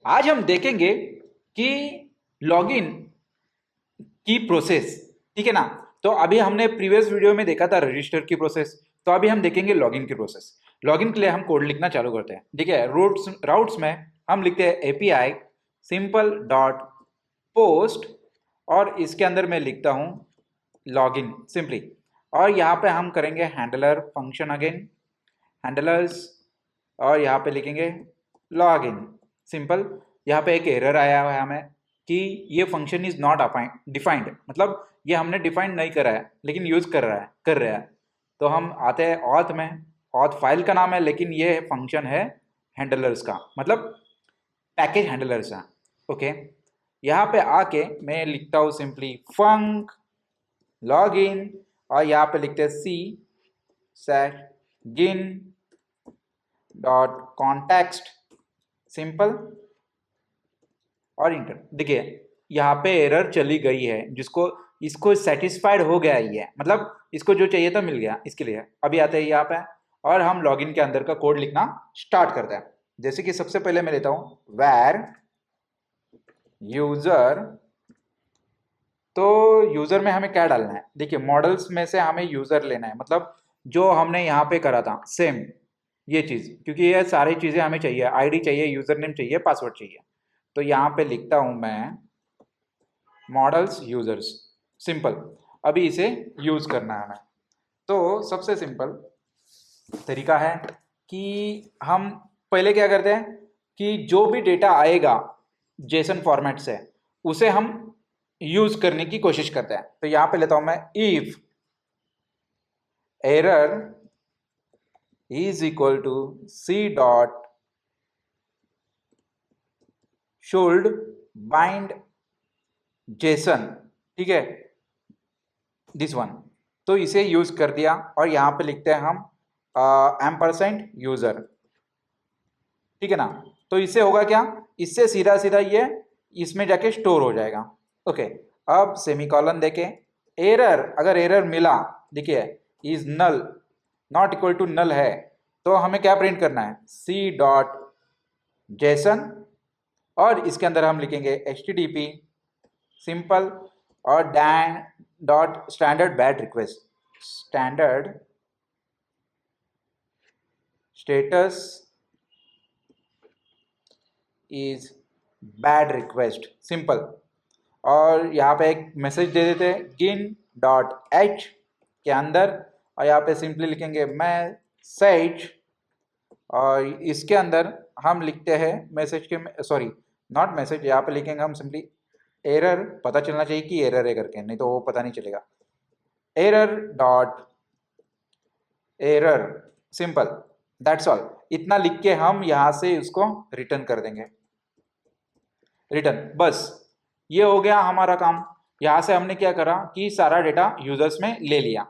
आज हम देखेंगे कि लॉगिन की प्रोसेस। ठीक है ना। तो अभी हमने प्रीवियस वीडियो में देखा था रजिस्टर की प्रोसेस, तो अभी हम देखेंगे लॉगिन की प्रोसेस। लॉगिन के लिए हम कोड लिखना चालू करते हैं। ठीक है, राउट्स में हम लिखते हैं एपीआई सिंपल डॉट पोस्ट, और इसके अंदर मैं लिखता हूं लॉगिन सिंपली। और यहाँ पे हम करेंगे हैंडलर फंक्शन अगेन हैंडलर्स, और यहाँ पे लिखेंगे लॉगिन सिंपल। यहाँ पे एक एरर आया हुआ है हमें कि ये फंक्शन इज नॉट डिफाइंड, मतलब ये हमने डिफाइंड नहीं करा है लेकिन यूज कर रहा है। तो हम आते हैं ऑथ में। ऑथ फाइल का नाम है लेकिन ये फंक्शन है हैंडलर्स का, मतलब पैकेज हैंडलर्स का। ओके, यहाँ पे आके मैं लिखता हूँ सिंपली फंक लॉगिन, और यहाँ पे लिखते हैं सी सैट गिन डॉट कॉन्टेक्स्ट सिंपल और इंटर। देखिए यहाँ पे एरर चली गई है, जिसको इसको सेटिस्फाइड हो गया ही है, मतलब इसको जो चाहिए था मिल गया इसके लिए। अभी आते हैं यहाँ पे और हम लॉगिन के अंदर का कोड लिखना स्टार्ट करते हैं। जैसे कि सबसे पहले मैं लेता हूं where यूजर। तो यूजर में हमें क्या डालना है, देखिए मॉडल्स में से हमें यूजर लेना है, मतलब जो हमने यहाँ पे करा था सेम ये चीज, क्योंकि ये सारी चीजें हमें चाहिए, आईडी चाहिए, यूजर नेम चाहिए, पासवर्ड चाहिए। तो यहाँ पे लिखता हूं मैं मॉडल्स यूजर्स सिंपल। अभी इसे यूज करना है हमें। तो सबसे सिंपल तरीका है कि हम पहले क्या करते हैं कि जो भी डेटा आएगा जेसन फॉर्मेट से उसे हम यूज करने की कोशिश करते हैं। तो यहां पे लेता हूं मैं if error is equal to c dot should bind JSON. ठीक है, दिस वन। तो इसे यूज कर दिया और यहां पे लिखते हैं हम एम्परसेंट यूजर। ठीक है ना। तो इससे होगा क्या, इससे सीधा सीधा ये इसमें जाके स्टोर हो जाएगा। ओके, अब सेमीकॉलन देके एरर, अगर एरर मिला देखिए is null not equal to null है, तो हमें क्या प्रिंट करना है सी डॉट जेसन, और इसके अंदर हम लिखेंगे http सिंपल और Dan dot standard bad request standard status is bad request simple. और यहाँ पे एक मैसेज दे देते हैं गिन डॉट एच के अंदर, और यहाँ पे सिंपली लिखेंगे मैसेज, और इसके अंदर हम लिखते हैं मैसेज के सॉरी नॉट मैसेज, यहाँ पे लिखेंगे हम सिंपली एरर। पता चलना चाहिए कि एरर है करके, नहीं तो वो पता नहीं चलेगा। Error dot error simple, that's all. इतना लिख के हम यहाँ से उसको रिटर्न कर देंगे, रिटर्न। बस ये हो गया हमारा काम। यहां से हमने क्या करा कि सारा डेटा यूजर्स में ले लिया।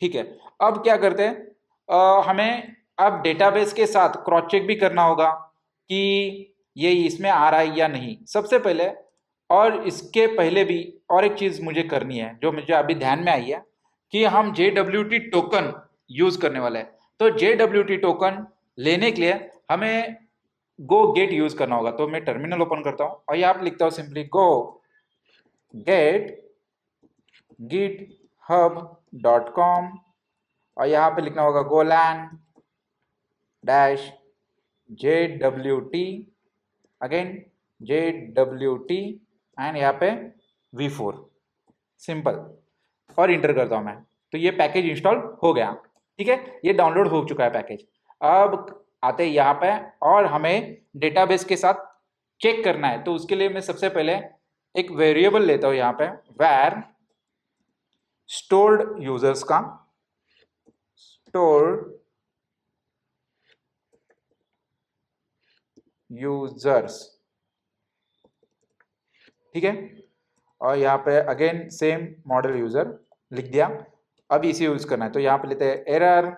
ठीक है, अब क्या करते हैं, हमें अब डेटाबेस के साथ क्रॉस चेक भी करना होगा कि ये इसमें आ रहा है या नहीं सबसे पहले। और इसके पहले भी और एक चीज मुझे करनी है जो मुझे अभी ध्यान में आई है कि हम JWT टोकन यूज करने वाले हैं। तो JWT टोकन लेने के लिए हमें गो गेट यूज करना होगा। तो मैं टर्मिनल ओपन करता हूं और यहाँ पे लिखता हूं simply go get GitHub dot com, और यहाँ पे लिखना होगा golang dash JWT again JWT and यहाँ पे V4 सिंपल, और इंटर करता हूं मैं। तो ये पैकेज इंस्टॉल हो गया। ठीक है, ये डाउनलोड हो चुका है पैकेज। अब आते हैं यहाँ पे और हमें डेटाबेस के साथ चेक करना है। तो उसके लिए मैं सबसे पहले एक वेरिएबल लेता हूं यहाँ पे where स्टोर्ड यूजर्स का स्टोर्ड यूजर्स। ठीक है, और यहाँ पे अगेन सेम मॉडल यूजर लिख दिया। अब इसे यूज करना है, तो यहाँ पे लेते हैं error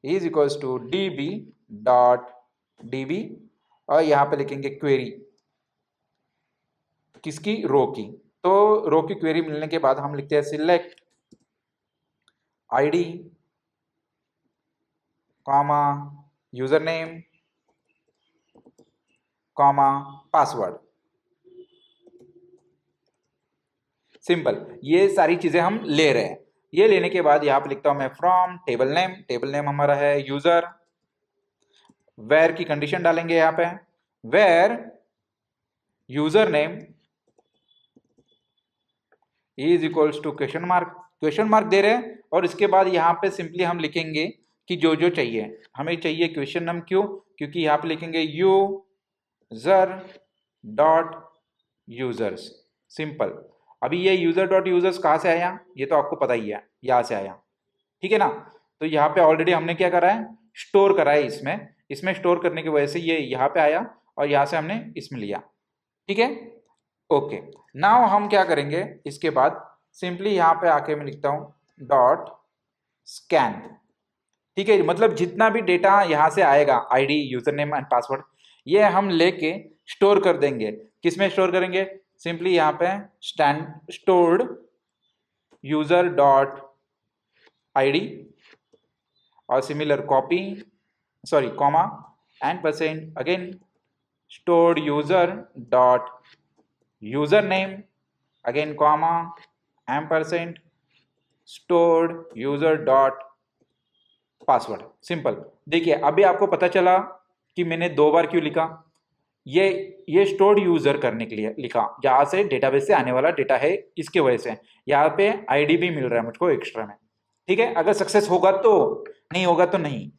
is equals to db dot db, और यहाँ पे लिखेंगे क्वेरी किसकी, रो की। तो रो की क्वेरी मिलने के बाद हम लिखते हैं select ID comma user name comma password. Simple, ये सारी चीजें हम ले रहे हैं। ये लेने के बाद यहाँ पे लिखता हूं मैं फ्रॉम टेबल नेम हमारा है यूजर, वेर की कंडीशन डालेंगे यहाँ पे, where user name is equals to question mark दे रहे हैं। और इसके बाद यहाँ पे सिंपली हम लिखेंगे कि जो जो चाहिए, हमें चाहिए क्वेश्चन नाम, क्यों, क्योंकि यहाँ पे लिखेंगे यूजर डॉट यूजर्स। सिंपल। अभी ये यूजर डॉट यूजर्स कहाँ से आया, ये तो आपको पता ही है, यहाँ से आया, ठीक है ना। तो यहाँ पे ऑलरेडी हमने क्या करा है, स्टोर करा है इसमें स्टोर करने की वजह से ये यहाँ पे आया और यहाँ से हमने इसमें लिया, ठीक है। ओके, नाउ हम क्या करेंगे, इसके बाद सिंपली यहाँ पे आके मैं लिखता हूँ डॉट स्कैन, ठीक है। मतलब जितना भी डेटा यहाँ से आएगा, ID, user name and password, ये हम लेके स्टोर कर देंगे। किसमें स्टोर करेंगे, सिंपली यहाँ पे स्टोर्ड यूजर डॉट आईडी और similar comma and percent again stored user dot user name again comma and percent stored user dot password. Simple. देखिए अभी आपको पता चला कि मैंने 2 बार क्यों लिखा, ये स्टोर्ड यूजर करने के लिए लिखा, जहां से डेटाबेस से आने वाला डेटा है, इसके वजह से यहाँ पे आईडी भी मिल रहा है मुझको एक्स्ट्रा में, ठीक है। अगर सक्सेस होगा तो, नहीं होगा तो नहीं।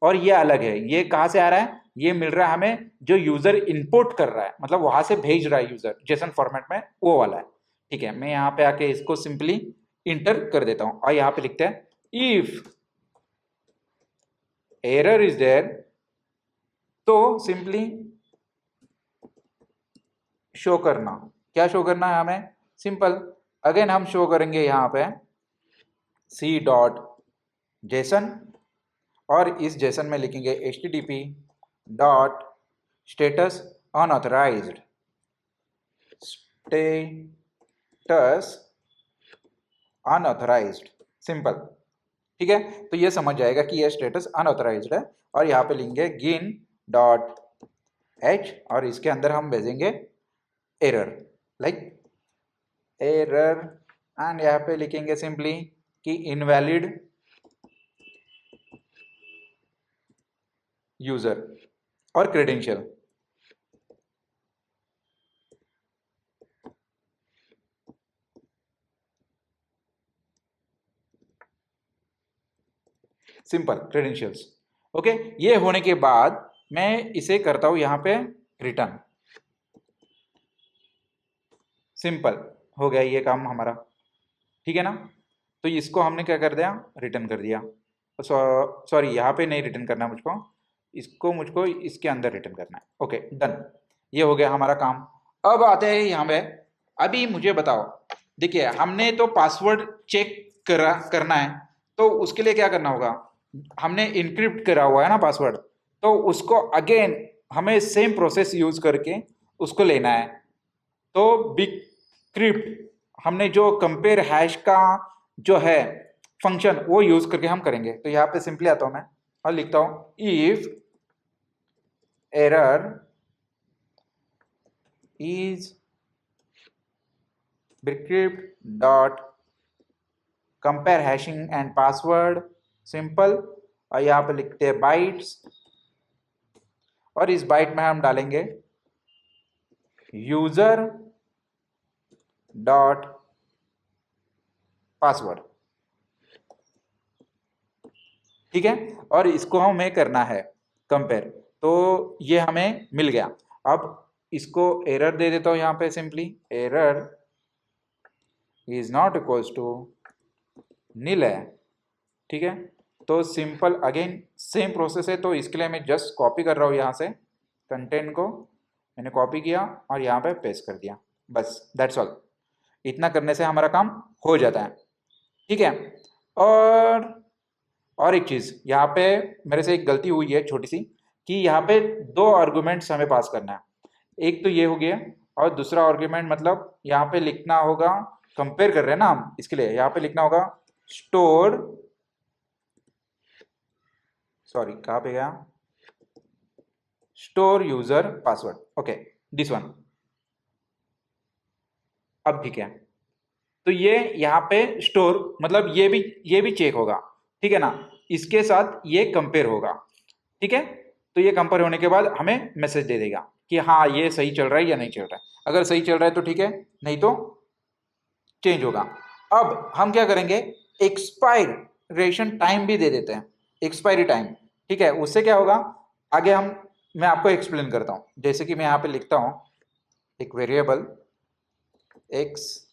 और ये अलग है, ये कहाँ से आ रहा है, ये मिल रहा है हमें जो यूजर इनपुट कर रहा है, मतलब वहां से भेज रहा है यूजर जेसन फॉर्मेट में, वो वाला है, ठीक है। मैं यहाँ पे आके इसको सिंपली इंटर कर देता हूँ और यहाँ पे लिखते हैं इफ एरर इज देयर, तो सिंपली शो करना, क्या शो करना है हमें, सिंपल। अगेन हम शो करेंगे यहाँ पे सी डॉट जेसन और इस जेसन में लिखेंगे http dot status unauthorized, status unauthorized, simple, ठीक है। तो ये समझ जाएगा कि ये स्टेटस अनऑथराइज्ड है। और यहाँ पे लिखेंगे गिन डॉट h और इसके अंदर हम भेजेंगे एरर, लाइक एरर, एंड यहाँ पे लिखेंगे सिंपली कि इनवैलिड यूजर और क्रेडेंशियल। Simple, credentials, okay. ये होने के बाद मैं इसे करता हूं यहां पे रिटर्न। सिंपल हो गया ये काम हमारा, ठीक है ना। तो इसको हमने क्या कर दिया, रिटर्न कर दिया। सॉरी, यहाँ पे नहीं रिटर्न करना मुझको इसके अंदर रिटर्न करना है। ओके, डन, ये हो गया हमारा काम। अब आते हैं यहाँ पे, अभी मुझे बताओ, देखिए हमने तो पासवर्ड चेक करना है, तो उसके लिए क्या करना होगा, हमने इनक्रिप्ट करा हुआ है ना पासवर्ड, तो उसको अगेन हमें सेम प्रोसेस यूज करके उसको लेना है। तो बिक्रिप्ट हमने जो कंपेयर हैश का जो है फंक्शन, वो यूज करके हम करेंगे। तो यहाँ पे सिंपली आता हूं मैं और लिखता हूं if error is bcrypt dot compare hashing and password, simple. और यहाँ पे लिखते हैं बाइट्स और इस बाइट में हम डालेंगे यूजर डॉट पासवर्ड, ठीक है। और इसको हमें करना है कंपेयर, तो ये हमें मिल गया। अब इसको एरर दे देता हूं यहाँ पे, simply error is not equals to nil है, ठीक है। तो सिंपल अगेन सेम प्रोसेस है, तो इसके लिए मैं जस्ट कॉपी कर रहा हूँ, यहाँ से कंटेंट को मैंने कॉपी किया और यहाँ पे पेस्ट कर दिया, बस दैट्स ऑल। इतना करने से हमारा काम हो जाता है, ठीक है। और एक चीज़ यहाँ पे मेरे से एक गलती हुई है छोटी सी, कि यहाँ पे 2 आर्गुमेंट्स हमें पास करना है। एक तो ये हो गया और दूसरा आर्गुमेंट मतलब यहाँ पे लिखना होगा, कंपेयर कर रहे हैं ना हम, इसके लिए यहाँ पे लिखना होगा स्टोर, सॉरी कहाँ पे गया, store user password, okay this one. अब ठीक है, तो ये यहाँ पे स्टोर मतलब ये भी चेक होगा, ठीक है ना, इसके साथ ये कंपेयर होगा, ठीक है। तो ये कंपेयर होने के बाद हमें मैसेज दे देगा कि हाँ ये सही चल रहा है या नहीं चल रहा है। अगर सही चल रहा है तो ठीक है, नहीं तो चेंज होगा। अब हम क्या करेंगे, एक्सपायरेशन टाइम भी दे देते हैं, एक्सपायरी टाइम, ठीक है। उससे क्या होगा, आगे मैं आपको एक्सप्लेन करता हूँ। जैसे कि मैं यहाँ पे लिखता हूँ एक वेरिएबल एक्सपायरेशन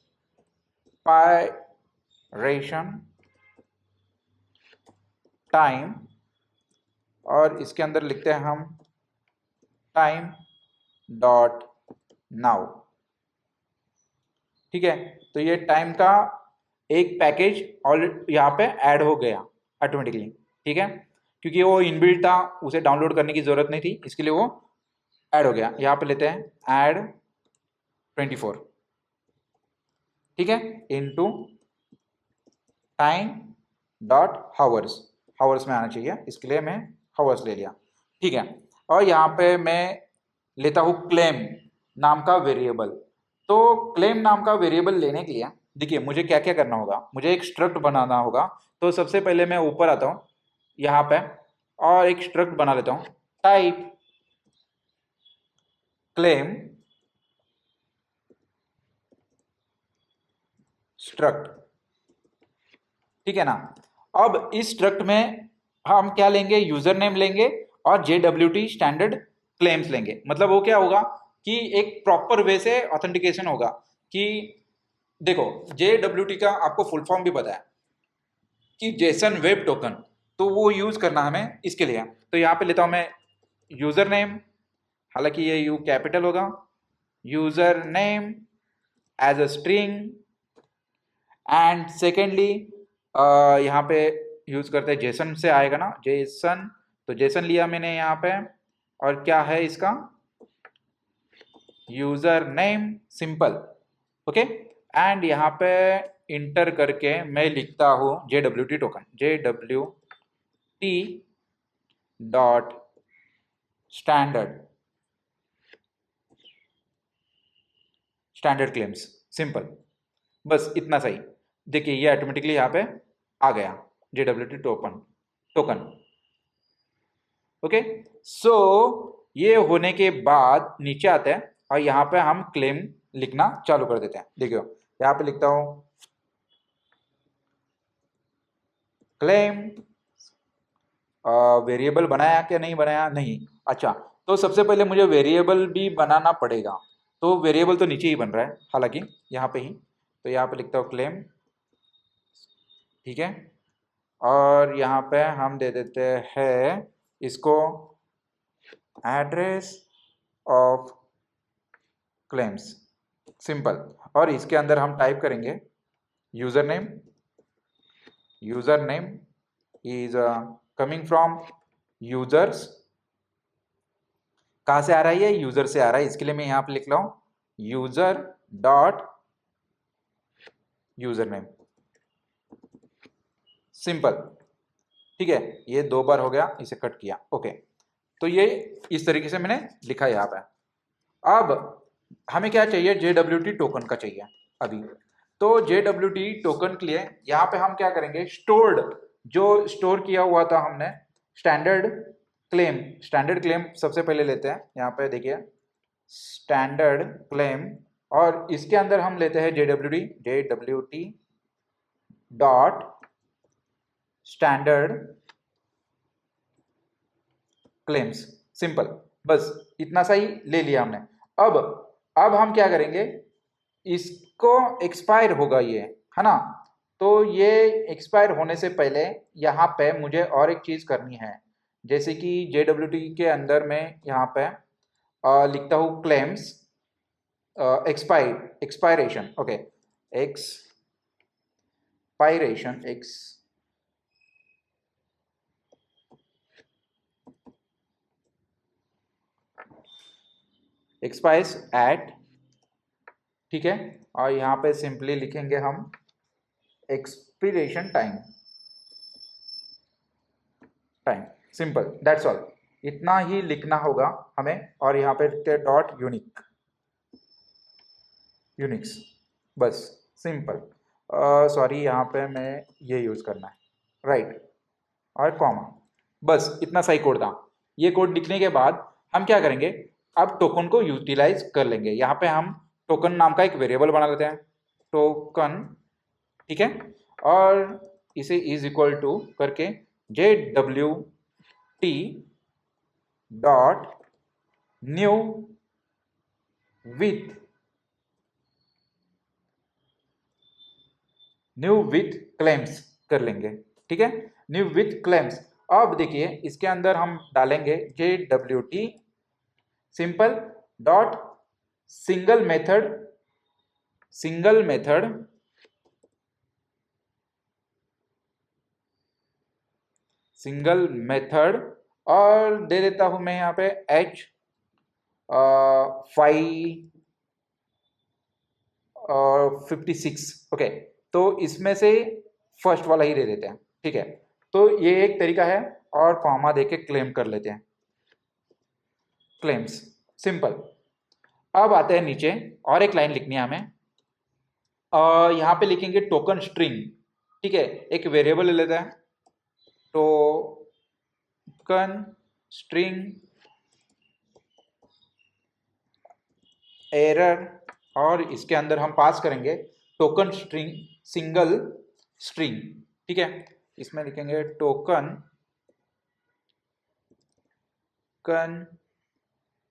टाइम, और इसके अंदर लिखते हैं हम टाइम डॉट नाउ, ठीक है। तो ये टाइम का एक पैकेज और यहाँ पे ऐड हो गया ऑटोमेटिकली, ठीक है, क्योंकि वो इनबिल्ट था, उसे डाउनलोड करने की जरूरत नहीं थी, इसके लिए वो ऐड हो गया। यहाँ पे लेते हैं ऐड 24, ठीक है, into time dot hours, hours में आना चाहिए, इसके लिए मैं हावर्स ले लिया, ठीक है। और यहाँ पे मैं लेता हूँ क्लेम नाम का वेरिएबल। तो क्लेम नाम का वेरिएबल लेने के लिए देखिए मुझे क्या क्या करना होगा, मुझे एक स्ट्रक्ट बनाना होगा। तो सबसे पहले मैं ऊपर आता हूँ यहाँ पे और एक स्ट्रक्ट बना लेता हूँ, टाइप क्लेम स्ट्रक्ट, ठीक है ना। अब इस स्ट्रक्ट में हम क्या लेंगे, यूजर नेम लेंगे और JWT स्टैंडर्ड क्लेम्स लेंगे। मतलब वो क्या होगा कि एक प्रॉपर वे से ऑथेंटिकेशन होगा कि देखो JWT का आपको फुल फॉर्म भी पता है कि जेसन वेब टोकन, तो वो यूज करना हमें इसके लिए। तो यहाँ पे लेता हूं मैं यूजर नेम, हालांकि ये यू कैपिटल होगा, user name as a string, and secondly यहाँ पे यूज करते हैं जेसन से आएगा ना, जेसन, तो जेसन लिया मैंने यहाँ पे, और क्या है इसका user name simple, okay. And यहाँ पे इंटर करके मैं लिखता हूँ JWT token, JWT dot standard, standard claims simple, बस इतना सही। देखिए ये ऑटोमेटिकली यहाँ पे आ गया JWT टोकन टोकन, ओके। सो ये होने के बाद नीचे आते हैं और यहाँ पे हम क्लेम लिखना चालू कर देते हैं। देखियो यहाँ पे लिखता हूँ क्लेम, वेरिएबल बनाया क्या नहीं बनाया, नहीं, अच्छा। तो सबसे पहले मुझे वेरिएबल भी बनाना पड़ेगा, तो वेरिएबल तो नीचे ही बन रहा है हालांकि यहाँ पे ही, तो यहाँ पे लिखता हूँ क्लेम, ठीक है। और यहाँ पे हम दे देते हैं इसको एड्रेस ऑफ क्लेम्स, सिंपल। और इसके अंदर हम टाइप करेंगे user name, user name is coming from users, कहाँ से आ रहा है, ये यूजर से आ रहा है, इसके लिए मैं यहाँ पे लिख रहा हूँ user dot user name, simple, ठीक है। ये 2 बार हो गया, इसे कट किया, ओके। तो ये इस तरीके से मैंने लिखा यहाँ पे। अब हमें क्या चाहिए, JWT टोकन का चाहिए अभी। तो JWT टोकन के लिए यहाँ पे हम क्या करेंगे, स्टोर्ड, जो स्टोर किया हुआ था हमने स्टैंडर्ड क्लेम, स्टैंडर्ड क्लेम सबसे पहले लेते हैं, यहाँ पे देखिए स्टैंडर्ड क्लेम, और इसके अंदर हम लेते हैं JWT dot standard claims, simple, बस इतना सही ले लिया हमने। अब हम क्या करेंगे, इसको एक्सपायर होगा ये, है ना। तो ये एक्सपायर होने से पहले यहाँ पे मुझे और एक चीज करनी है, जैसे कि JWT के अंदर में यहाँ पे लिखता हूँ claims expiration, okay, expiration expires at, ठीक है। और यहाँ पे सिंपली लिखेंगे हम expiration time, simple, that's all. इतना ही लिखना होगा हमें, और यहाँ पे लिखते हैं डॉट यूनिक्स, बस सिंपल। सॉरी, यहाँ पे मैं ये यूज़ करना है, राइट, और कॉमा, बस इतना सही कोड था। ये कोड लिखने के बाद हम क्या करेंगे, अब टोकन को यूटिलाइज कर लेंगे। यहाँ पे हम टोकन नाम का एक वेरिएबल बना लेते हैं, टोकन, ठीक है, और इसे इज इक्वल टू करके JWT dot new with claims कर लेंगे, ठीक है, न्यू विथ क्लेम्स। अब देखिए इसके अंदर हम डालेंगे JWT simple dot single method, और दे देता हूं मैं यहाँ पे H56, ओके। तो इसमें से फर्स्ट वाला ही दे देते हैं, ठीक है। तो ये एक तरीका है, और कॉमा देके क्लेम कर लेते हैं, क्लेम्स, सिंपल। अब आते हैं नीचे, और एक लाइन लिखनी है हमें, यहाँ पे लिखेंगे टोकन स्ट्रिंग, ठीक है, एक वेरिएबल ले लेते हैं, टोकन स्ट्रिंग एरर, और इसके अंदर हम पास करेंगे टोकन स्ट्रिंग सिंगल स्ट्रिंग, ठीक है। इसमें लिखेंगे token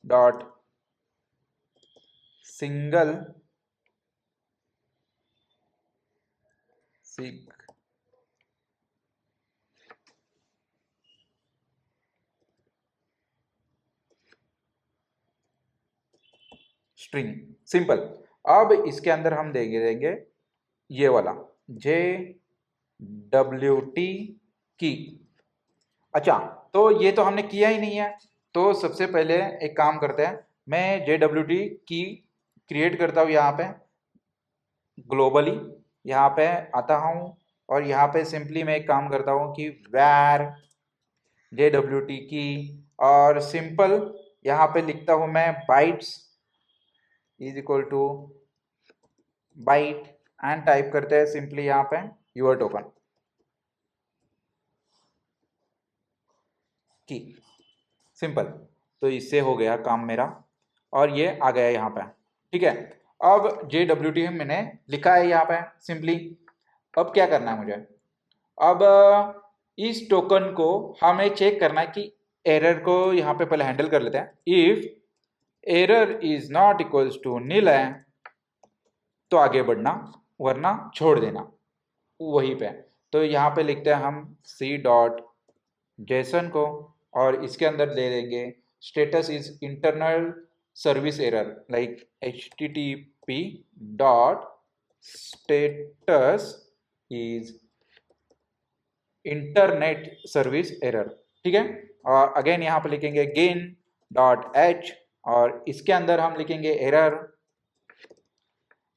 dot single string, simple. अब इसके अंदर हम देंगे ये वाला JWT की। अच्छा, तो ये तो हमने किया ही नहीं है, तो सबसे पहले एक काम करते हैं, मैं JWT की क्रिएट करता हूँ यहाँ पे ग्लोबली, यहाँ पे आता हूँ, और यहाँ पे सिंपली मैं एक काम करता हूँ कि वैर JWT की, और सिंपल यहाँ पे लिखता हूँ मैं bytes is equal to byte, and type करते हैं सिंपली यहाँ पे यूर टोकन की, सिंपल। तो इससे हो गया काम मेरा, और ये आ गया यहाँ पे, ठीक है। अब JWT मैंने लिखा है यहाँ पे सिंपली। अब क्या करना है मुझे, अब इस टोकन को हमें चेक करना है कि एरर को यहाँ पे पहले हैंडल कर लेते हैं। If error is not equals to nil है तो आगे बढ़ना, वरना छोड़ देना वहीं पे। तो यहाँ पे लिखते हैं हम C.json को, और इसके अंदर दे देंगे status is internal service error, like HTTP dot status is internet service error, ठीक है। और अगेन यहाँ पे लिखेंगे गेन डॉट h, और इसके अंदर हम लिखेंगे एरर,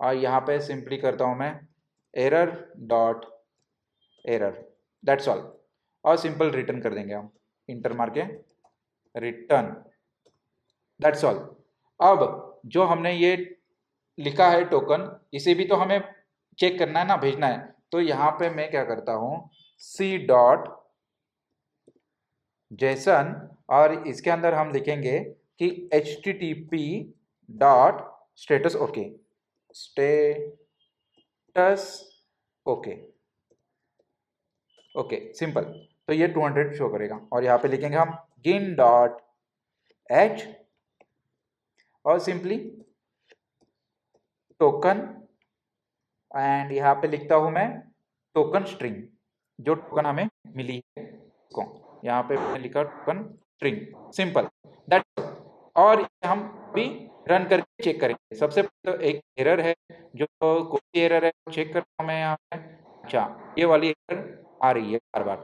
और यहाँ पे सिंपली करता हूँ मैं error dot error, that's all, और सिंपल रिटर्न कर देंगे हम, इंटर मार के रिटर्न, दैट्स ऑल। अब जो हमने ये लिखा है टोकन, इसे भी तो हमें चेक करना है ना, भेजना है। तो यहाँ पे मैं क्या करता हूँ C.json, और इसके अंदर हम लिखेंगे कि HTTP dot status okay, status okay, okay, simple. तो ये 200 शो करेगा, और यहाँ पे लिखेंगे हम गेन डॉट h, और सिंपली टोकन, एंड यहाँ पे लिखता हूँ मैं टोकन स्ट्रिंग, जो टोकन हमें मिली है उसको, यहाँ पे मैंने लिखा टोकन स्ट्रिंग, सिंपल, दैट्स। और हम भी रन करके चेक करेंगे। सबसे पहले तो एक एरर है, जो कौन सी एरर है चेक करता हूँ मैं यहाँ पे। अच्छा, ये वाली एरर आ रही है बार बार,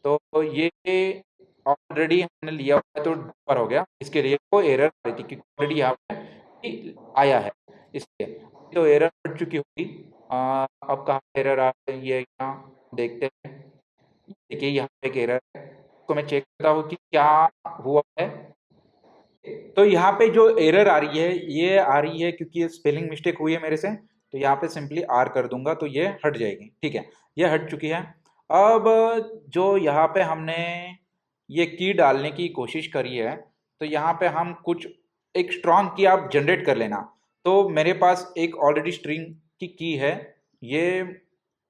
तो ये ऑलरेडी हमने लिया हुआ है, तो पर हो गया, इसके लिए वो एरर आ रही थी क्योंकि ऑलरेडी यहाँ पे आया है, इसलिए तो एरर हट चुकी होगी। अब कहाँ एरर आ रही है, यहाँ देखते हैं। देखिए यहाँ पे एक एरर है, इसको मैं चेक करता हूँ कि क्या हुआ है। तो यहाँ पे जो एरर आ रही है ये आ रही है क्योंकि ये स्पेलिंग मिस्टेक हुई है मेरे से, तो यहाँ पे सिंपली आर कर दूंगा तो ये हट जाएगी। ठीक है, ये हट चुकी है। अब जो यहाँ पे हमने ये की डालने की कोशिश करी है, तो यहाँ पे हम कुछ एक स्ट्रॉन्ग की आप जनरेट कर लेना। तो मेरे पास एक ऑलरेडी स्ट्रिंग की है, ये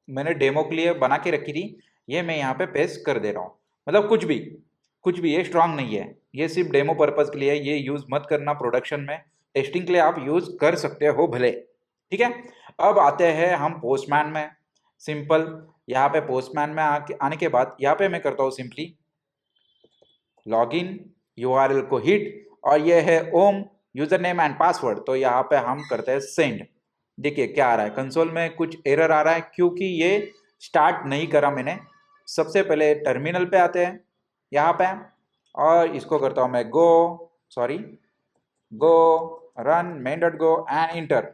मैंने डेमो के लिए बना के रखी थी, ये मैं यहाँ पे पेस्ट कर दे रहा हूँ। मतलब कुछ भी, ये स्ट्रांग नहीं है, ये सिर्फ डेमो पर्पज़ के लिए है, ये यूज़ मत करना प्रोडक्शन में। टेस्टिंग के लिए आप यूज़ कर सकते हो भले। ठीक है, अब आते हैं हम पोस्टमैन में। सिंपल, यहाँ पे पोस्टमैन में आने के बाद यहाँ पे मैं करता हूँ सिंपली लॉगिन, यूआरएल को हिट, और ये है ओम यूजर नेम एंड पासवर्ड। तो यहाँ पे हम करते हैं सेंड। देखिए क्या आ रहा है, कंसोल में कुछ एरर आ रहा है क्योंकि ये स्टार्ट नहीं करा मैंने। सबसे पहले टर्मिनल पे आते हैं यहाँ पे, और इसको करता हूँ मैं गो run main dot go and inter.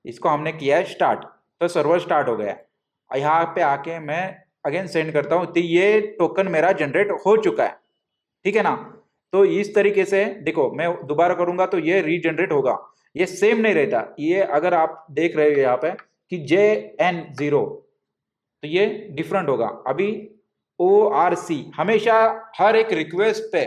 इसको हमने किया है स्टार्ट, तो सर्वर स्टार्ट हो गया। यहाँ पे आके मैं अगेन सेंड करता हूँ, तो ये टोकन मेरा जनरेट हो चुका है। ठीक है ना, तो इस तरीके से देखो, मैं दोबारा करूंगा तो ये रीजनरेट होगा, ये सेम नहीं रहता। ये अगर आप देख रहे हो यहाँ पे कि JN0, तो ये डिफरेंट होगा। अभी ORC हमेशा हर एक रिक्वेस्ट पे,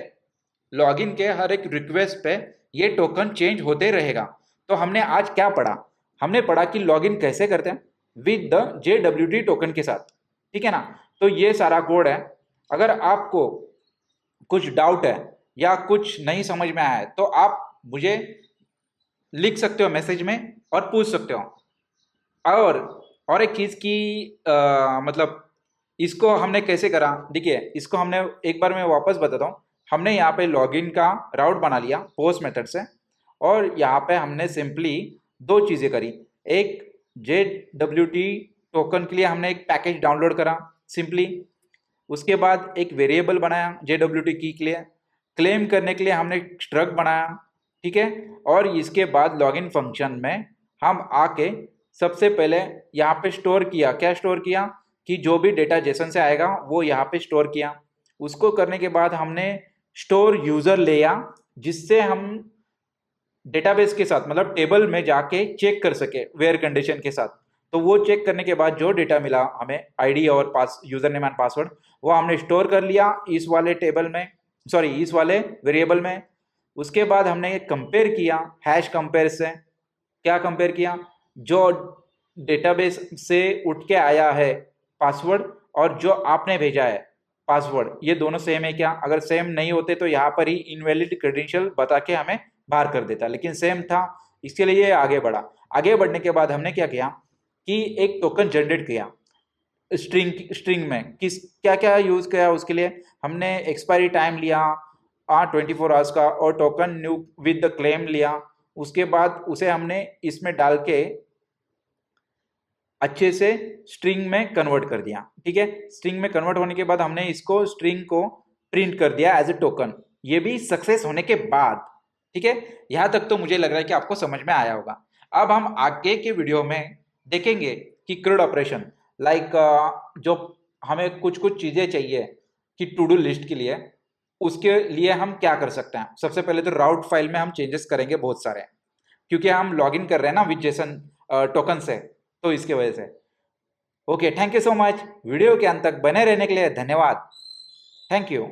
लॉगिन के हर एक रिक्वेस्ट पे ये टोकन चेंज होते रहेगा। तो हमने आज क्या पढ़ा, हमने पढ़ा कि लॉगिन कैसे करते हैं विद द JWT टोकन के साथ। ठीक है ना, तो ये सारा कोड है। अगर आपको कुछ डाउट है या कुछ नहीं समझ में आया है तो आप मुझे लिख सकते हो मैसेज में और पूछ सकते हो। और एक चीज़ की मतलब इसको हमने कैसे करा, देखिए इसको हमने एक बार मैं वापस बताता हूँ। हमने यहाँ पे लॉगिन का राउट बना लिया पोस्ट मेथड से, और यहाँ पे हमने सिंपली दो चीज़ें करी। एक JWT टोकन के लिए हमने एक पैकेज डाउनलोड करा सिंपली, उसके बाद एक वेरिएबल बनाया JWT की के लिए, क्लेम करने के लिए हमने स्ट्रक्ट बनाया। ठीक है, और इसके बाद लॉगिन फंक्शन में हम आके सबसे पहले यहाँ पे स्टोर किया, क्या स्टोर किया कि जो भी डेटा जेसन से आएगा वो यहाँ पे स्टोर किया। उसको करने के बाद हमने स्टोर यूजर लिया, जिससे हम डेटाबेस के साथ मतलब टेबल में जाके चेक कर सके वेयर कंडीशन के साथ। तो वो चेक करने के बाद जो डेटा मिला हमें, आईडी और यूजर नेम एंड पासवर्ड, वो हमने स्टोर कर लिया इस वाले टेबल में, सॉरी इस वाले वेरिएबल में। उसके बाद हमने कंपेयर किया हैश कंपेयर से। क्या कंपेयर किया, जो डेटाबेस से उठ के आया है पासवर्ड और जो आपने भेजा है पासवर्ड, ये दोनों सेम है क्या। अगर सेम नहीं होते तो यहाँ पर ही इनवैलिड क्रेडेंशियल बता के हमें बाहर कर देता, लेकिन सेम था, इसके लिए ये आगे बढ़ा। आगे बढ़ने के बाद हमने क्या किया कि एक टोकन जनरेट किया स्ट्रिंग में। क्या क्या यूज किया उसके लिए, हमने एक्सपायरी टाइम लिया 24 आवर्स का, और token new with the claim लिया। उसके बाद उसे हमने इसमें डाल के अच्छे से स्ट्रिंग में कन्वर्ट कर दिया। ठीक है, स्ट्रिंग में कन्वर्ट होने के बाद हमने इसको स्ट्रिंग को प्रिंट कर दिया एज ए टोकन, ये भी सक्सेस होने के बाद। ठीक है, यहां तक तो मुझे लग रहा है कि आपको समझ में आया होगा। अब हम आगे के वीडियो में देखेंगे कि क्रूड ऑपरेशन लाइक जो हमें कुछ कुछ चीजें चाहिए कि टू डू लिस्ट के लिए, उसके लिए हम क्या कर सकते हैं। सबसे पहले तो राउट फाइल में हम चेंजेस करेंगे बहुत सारे, क्योंकि हम लॉगिन कर रहे हैं ना विद जेसन टोकन से, तो इसके वजह से। Okay, thank you so much. Video के अंत तक बने रहने के लिए धन्यवाद। Thank you.